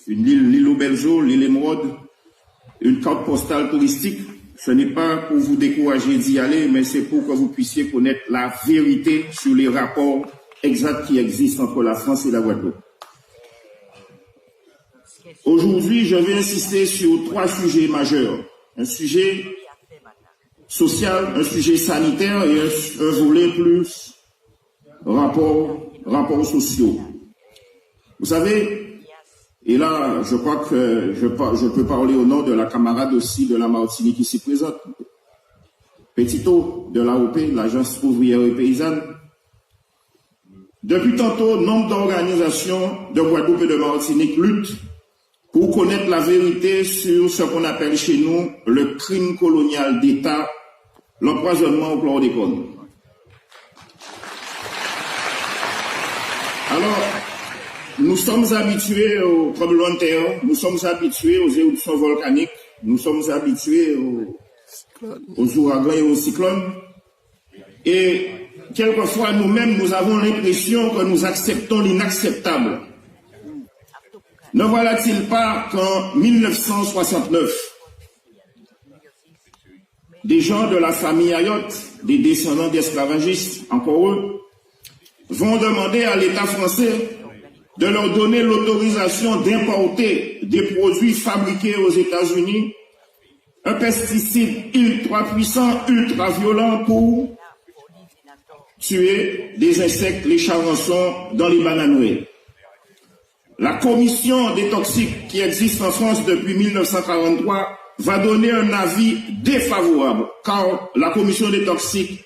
l'île aux belles eaux, l'île émeraude, une carte postale touristique. Ce n'est pas pour vous décourager d'y aller, mais c'est pour que vous puissiez connaître la vérité sur les rapports exacts qui existent entre la France et la Guadeloupe. Aujourd'hui, je vais insister sur 3 sujets majeurs. Un sujet social, un sujet sanitaire et un volet plus rapports sociaux. Vous savez, et là, je crois que je peux parler au nom de la camarade aussi de la Martinique ici présente, Petito de l'AOP, l'Agence ouvrière et paysanne. Depuis tantôt, nombre d'organisations de Guadeloupe et de Martinique luttent pour connaître la vérité sur ce qu'on appelle chez nous le crime colonial d'État, l'empoisonnement au chlordécone. Alors, nous sommes habitués aux tremblements de terre, nous sommes habitués aux éruptions volcaniques, nous sommes habitués aux ouragans et aux cyclones. Et quelquefois, nous-mêmes, nous avons l'impression que nous acceptons l'inacceptable. Ne voilà-t-il pas qu'en 1969, des gens de la famille Ayotte, des descendants d'esclavagistes, encore eux, vont demander à l'État français de leur donner l'autorisation d'importer des produits fabriqués aux États-Unis, un pesticide ultra puissant, ultra violent pour tuer des insectes, les charançons dans les bananouets. La commission des toxiques qui existe en France depuis 1943 va donner un avis défavorable, car la commission des toxiques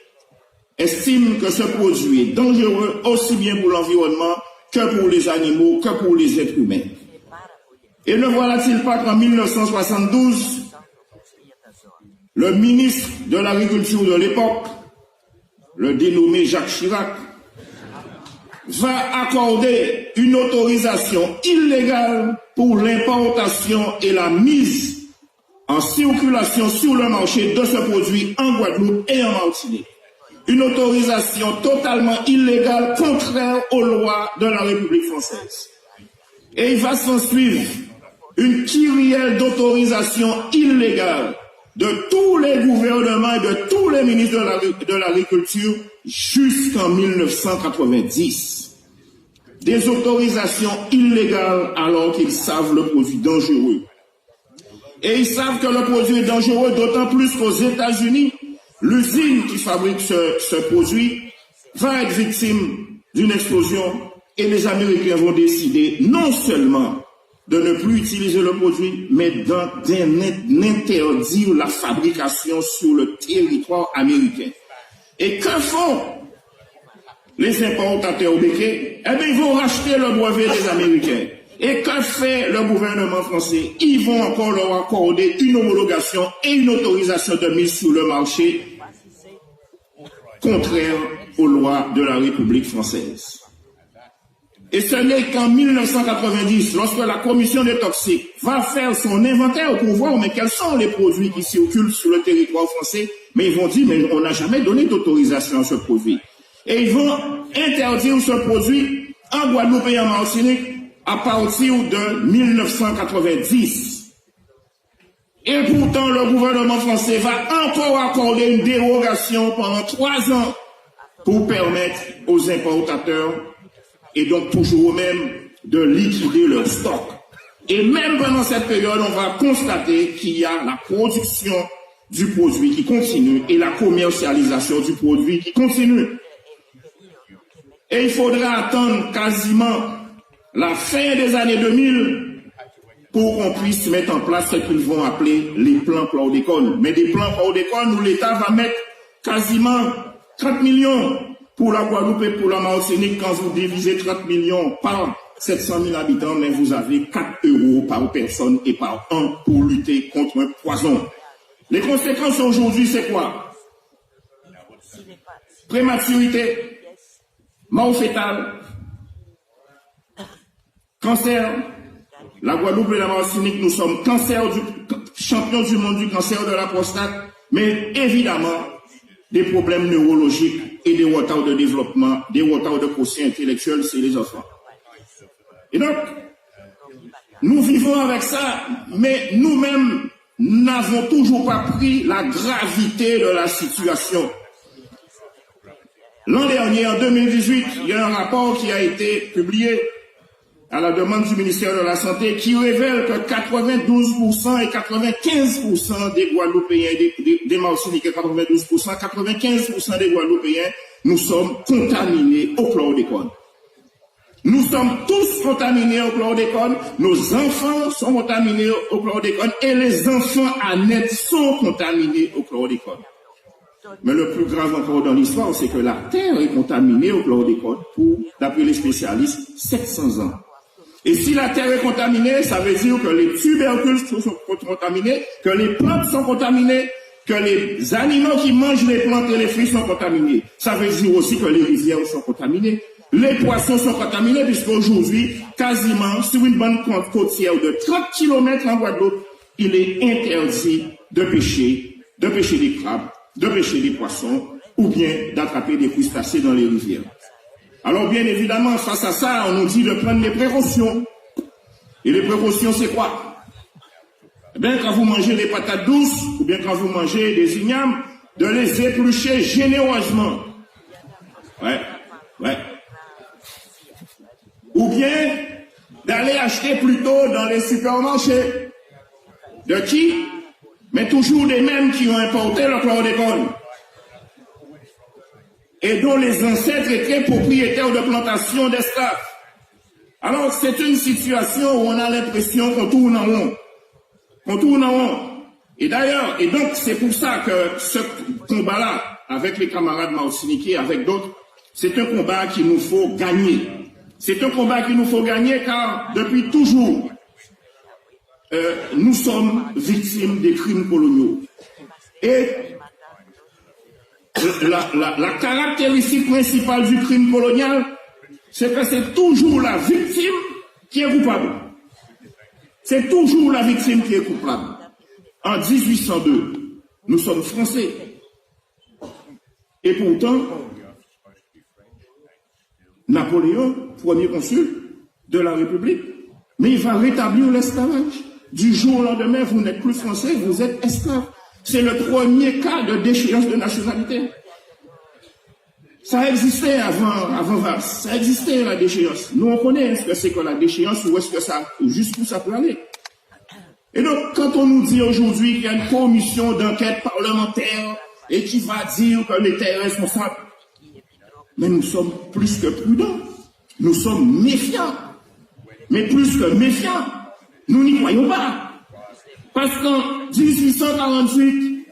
estime que ce produit est dangereux aussi bien pour l'environnement que pour les animaux, que pour les êtres humains. Et ne voilà-t-il pas qu'en 1972, le ministre de l'Agriculture de l'époque, le dénommé Jacques Chirac, va accorder une autorisation illégale pour l'importation et la mise en circulation sur le marché de ce produit en Guadeloupe et en Martinique. Une autorisation totalement illégale, contraire aux lois de la République française. Et il va s'en suivre une kyrielle d'autorisation illégale de tous les gouvernements et de tous les ministres de l'Agriculture jusqu'en 1990. Des autorisations illégales alors qu'ils savent le produit dangereux. Et ils savent que le produit est dangereux d'autant plus qu'aux États-Unis, l'usine qui fabrique ce produit va être victime d'une explosion et les Américains vont décider non seulement de ne plus utiliser le produit, mais d'interdire la fabrication sur le territoire américain. Et que font les importateurs béquets? Eh bien, ils vont racheter le brevet des Américains. Et que fait le gouvernement français? Ils vont encore leur accorder une homologation et une autorisation de mise sur le marché contraire aux lois de la République française. Et ce n'est qu'en 1990, lorsque la commission des toxiques va faire son inventaire pour voir mais quels sont les produits qui circulent sur le territoire français, mais ils vont dire mais on n'a jamais donné d'autorisation à ce produit. Et ils vont interdire ce produit en Guadeloupe et en Martinique à partir de 1990. Et pourtant, le gouvernement français va encore accorder une dérogation pendant 3 ans pour permettre aux importateurs et donc toujours eux-mêmes de liquider leur stock. Et même pendant cette période, on va constater qu'il y a la production du produit qui continue et la commercialisation du produit qui continue. Et il faudra attendre quasiment la fin des années 2000 pour qu'on puisse mettre en place ce qu'ils vont appeler les plans chlordécone. Mais des plans chlordécone où l'État va mettre quasiment 30 millions pour la Guadeloupe et pour la Martinique. Quand vous divisez 30 millions par 700 000 habitants, mais vous avez 4 € par personne et par an pour lutter contre un poison. Les conséquences aujourd'hui, c'est quoi? Prématurité, mort fétale, cancer. La Guadeloupe et la Martinique, nous sommes champions du monde du cancer de la prostate, mais évidemment, des problèmes neurologiques et des retards de développement, des retards de quotient intellectuel, c'est les enfants. Et donc, Nous vivons avec ça, mais nous-mêmes n'avons toujours pas pris la gravité de la situation. L'an dernier, en 2018, il y a un rapport qui a été publié à la demande du ministère de la Santé qui révèle que 92% et 95% des Guadeloupéens, des Martiniquais, 92%, 95% des Guadeloupéens, nous sommes contaminés au chlordécone. Nous sommes tous contaminés au chlordécone, nos enfants sont contaminés au chlordécone et les enfants à naître sont contaminés au chlordécone. Mais le plus grave encore dans l'histoire, c'est que la terre est contaminée au chlordécone pour, d'après les spécialistes, 700 ans. Et si la terre est contaminée, ça veut dire que les tubercules sont contaminés, que les plantes sont contaminées, que les animaux qui mangent les plantes et les fruits sont contaminés. Ça veut dire aussi que les rivières sont contaminées, les poissons sont contaminés, puisqu'aujourd'hui, quasiment, sur une bande côtière de 30 km en Guadeloupe, il est interdit de pêcher des crabes, de pêcher des poissons, ou bien d'attraper des crustacés dans les rivières. Alors bien évidemment, face à ça, on nous dit de prendre des précautions. Et les précautions, c'est quoi? Eh bien, quand vous mangez des patates douces, ou bien quand vous mangez des ignames, de les éplucher généreusement. Ouais. Ou bien d'aller acheter plutôt dans les supermarchés. De qui? Mais toujours des mêmes qui ont importé le chlordécone. Et dont les ancêtres étaient propriétaires de plantations d'esclaves. Alors c'est une situation où on a l'impression qu'on tourne en rond. Et d'ailleurs, et donc c'est pour ça que ce combat-là, avec les camarades martiniquais, avec d'autres, c'est un combat qu'il nous faut gagner. C'est un combat qu'il nous faut gagner car depuis toujours, nous sommes victimes des crimes coloniaux. Et la caractéristique principale du crime colonial, c'est que c'est toujours la victime qui est coupable. C'est toujours la victime qui est coupable. En 1802, nous sommes français. Et pourtant, Napoléon, premier consul de la République, mais il va rétablir l'esclavage. Du jour au lendemain, vous n'êtes plus français, vous êtes esclave. C'est le premier cas de déchéance de nationalité. Ça existait avant Valls, ça existait la déchéance. Nous on connaît ce que c'est que la déchéance, ou est-ce que ça, jusqu'où ça peut aller. Et donc, quand on nous dit aujourd'hui qu'il y a une commission d'enquête parlementaire et qui va dire que l'État est responsable, mais nous sommes plus que prudents. Nous sommes méfiants. Mais plus que méfiants, nous n'y croyons pas. Parce qu'en 1848,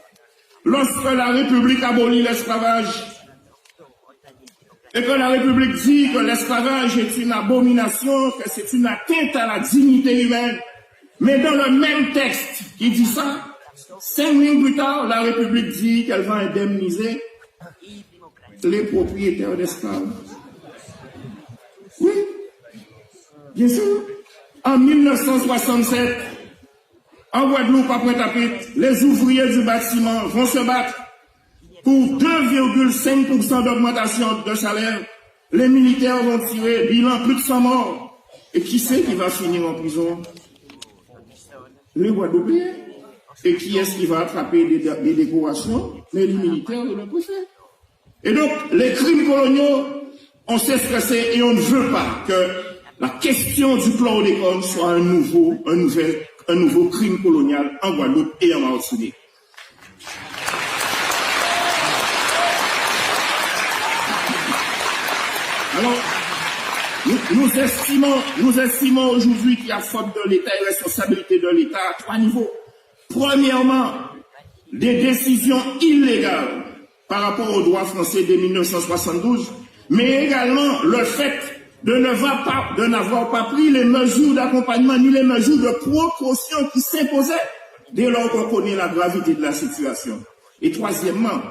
lorsque la République abolit l'esclavage, et que la République dit que l'esclavage est une abomination, que c'est une atteinte à la dignité humaine, mais dans le même texte qui dit ça, 5 minutes plus tard, la République dit qu'elle va indemniser les propriétaires d'esclaves. Oui, bien sûr. En 1967, en Guadeloupe, à Pointe-à-Pitre, les ouvriers du bâtiment vont se battre pour 2,5% d'augmentation de salaire. Les militaires vont tirer, bilan plus de 100 morts. Et qui c'est qui va finir en prison? Les Guadeloupéens. Et qui est-ce qui va attraper des décorations? Mais les militaires et le préfet. Et donc, les crimes coloniaux, on sait ce que c'est et on ne veut pas que la question du chlordécone soit un nouveau crime colonial en Guadeloupe et en Martinique. Alors, nous estimons aujourd'hui qu'il y a faute de l'État et responsabilité de l'État à 3 niveaux. Premièrement, des décisions illégales par rapport au droit français de 1972, mais également le fait de n'avoir pas pris les mesures d'accompagnement ni les mesures de précaution qui s'imposaient dès lors qu'on connaît la gravité de la situation. Et troisièmement,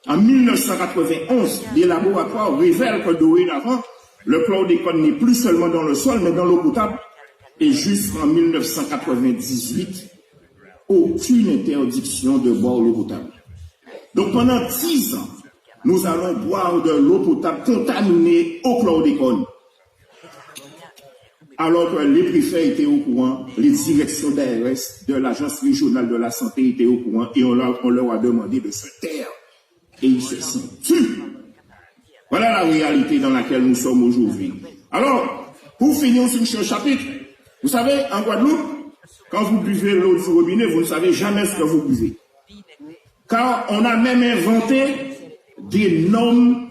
en 1991, des laboratoires révèlent que dorénavant, le chlordécone n'est plus seulement dans le sol, mais dans l'eau potable. Et jusqu'en 1998, aucune interdiction de boire l'eau potable. Donc pendant 10 ans, nous allons boire de l'eau potable contaminée au chlordécone. alors que les préfets étaient au courant, les directions d'ARS, de l'Agence régionale de la santé étaient au courant, et on leur a demandé de se taire. Et ils se sont tus. Voilà la réalité dans laquelle nous sommes aujourd'hui. Alors, pour finir sur ce chapitre, vous savez, en Guadeloupe, quand vous buvez l'eau du robinet, vous ne savez jamais ce que vous buvez. Car on a même inventé des normes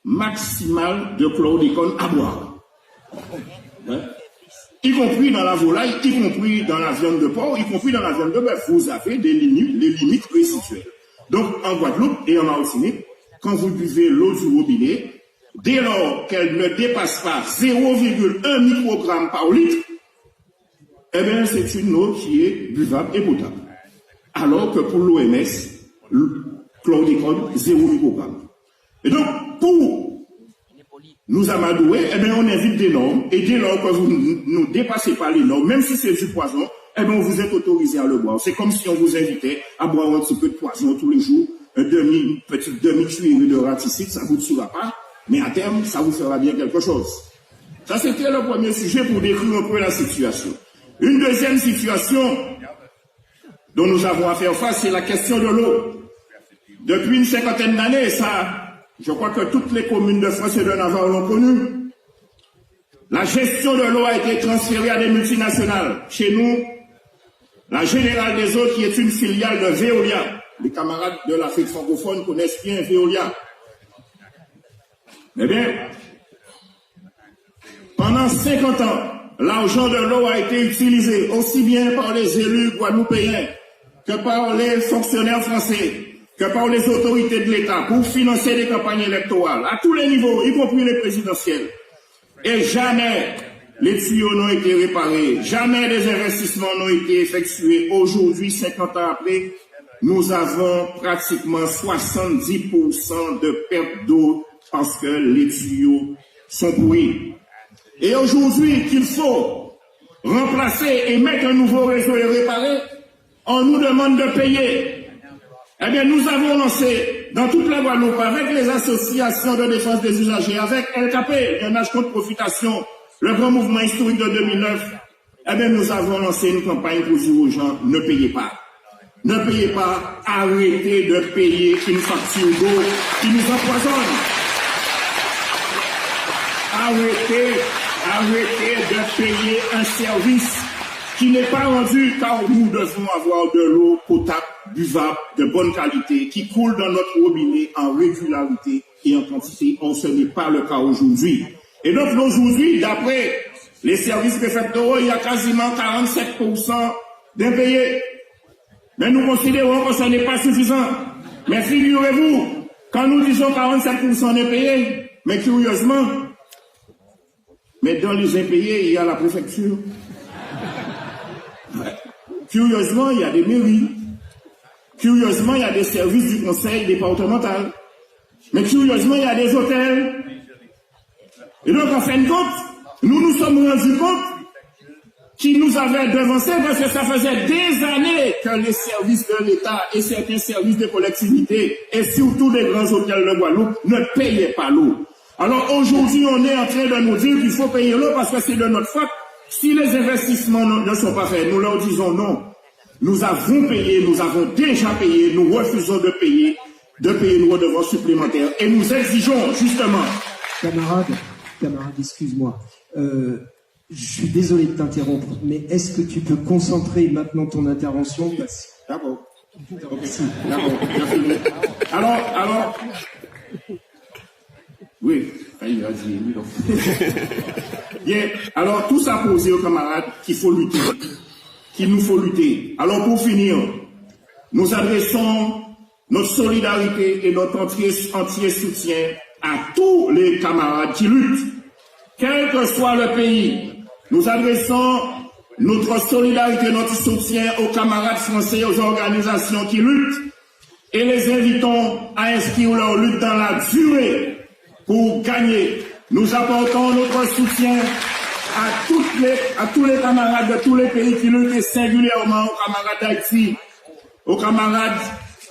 maximales de chlordécone à boire. Hein? Y compris dans la volaille, y compris dans la viande de porc, y compris dans la viande de bœuf. Vous avez des limites résiduelles. Donc, en Guadeloupe et en Martinique, quand vous buvez l'eau du robinet, dès lors qu'elle ne dépasse pas 0,1 microgramme par litre, eh bien, c'est une eau qui est buvable et potable. Alors que pour l'OMS, le chlordécone, 0 microgramme. Et donc, pour nous amadouer, eh bien, on invite des normes, et dès lors que vous ne dépassez pas les normes, même si c'est du poison, eh bien, vous êtes autorisé à le boire. C'est comme si on vous invitait à boire un petit peu de poison tous les jours, une petite demi-cuillerée de raticide, ça ne vous tuera pas, mais à terme, ça vous fera bien quelque chose. Ça, c'était le premier sujet pour décrire un peu la situation. Une deuxième situation dont nous avons à faire face, c'est la question de l'eau. Depuis une cinquantaine d'années, ça, je crois que toutes les communes de France et de Navarre l'ont connu. La gestion de l'eau a été transférée à des multinationales. Chez nous, la Générale des Eaux, qui est une filiale de Veolia. Les camarades de l'Afrique francophone connaissent bien Veolia. Eh bien, pendant 50 ans, l'argent de l'eau a été utilisé aussi bien par les élus guadeloupéens que par les fonctionnaires français, que par les autorités de l'État pour financer des campagnes électorales à tous les niveaux, y compris les présidentielles. Et jamais les tuyaux n'ont été réparés, jamais des investissements n'ont été effectués. Aujourd'hui, 50 ans après, nous avons pratiquement 70% de perte d'eau parce que les tuyaux sont pourris. Et aujourd'hui, qu'il faut remplacer et mettre un nouveau réseau et réparer, on nous demande de payer. Eh bien, nous avons lancé dans toute la Guadeloupe, avec les associations de défense des usagers, avec LKP, un âge contre profitation, le grand mouvement historique de 2009, eh bien, nous avons lancé une campagne pour dire aux gens, ne payez pas. Ne payez pas, arrêtez de payer une facture d'eau qui nous empoisonne. Arrêtez de payer un service qui n'est pas rendu, car nous devons avoir de l'eau potable, buvable, de bonne qualité, qui coule dans notre robinet en régularité et en quantité. Or, ce n'est pas le cas aujourd'hui. Et donc, aujourd'hui, d'après les services préfectoraux, il y a quasiment 47% d'impayés. Mais nous considérons que ce n'est pas suffisant. Mais figurez-vous, quand nous disons 47% d'impayés, mais curieusement, mais dans les impayés, il y a la préfecture. Curieusement, il y a des mairies. Curieusement, il y a des services du conseil départemental. Mais curieusement, il y a des hôtels. Et donc, en fin de compte, nous nous sommes rendus compte qui nous avait devancé parce que ça faisait des années que les services de l'État et certains services de collectivité et surtout les grands hôtels de Guadeloupe ne payaient pas l'eau. Alors aujourd'hui, on est en train de nous dire qu'il faut payer l'eau parce que c'est de notre faute. Si les investissements ne sont pas faits, nous leur disons non. Nous avons payé, nous avons déjà payé, nous refusons de payer une redevance supplémentaire. Et nous exigeons justement... Camarade, excuse-moi. Je suis désolé de t'interrompre, mais est-ce que tu peux concentrer maintenant ton intervention? D'accord. Merci. D'accord. Alors... Oui, il a dit oui. Bien. Alors, tout ça pour dire aux camarades qu'il faut lutter, qu'il nous faut lutter. Alors, pour finir, nous adressons notre solidarité et notre entier soutien à tous les camarades qui luttent, quel que soit le pays. Nous adressons notre solidarité, notre soutien aux camarades français, aux organisations qui luttent, et les invitons à inscrire leur lutte dans la durée pour gagner. Nous apportons notre soutien à tous les camarades de tous les pays qui luttent, et singulièrement aux camarades d'Haïti, aux camarades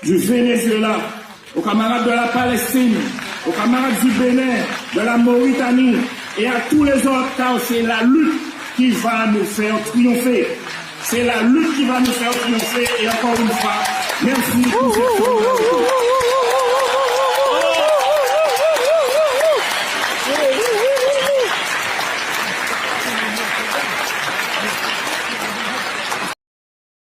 du Venezuela, aux camarades de la Palestine, aux camarades du Bénin, de la Mauritanie et à tous les autres, car c'est la lutte qui va nous faire triompher. C'est la lutte qui va nous faire triompher. Et encore une fois, merci pour cette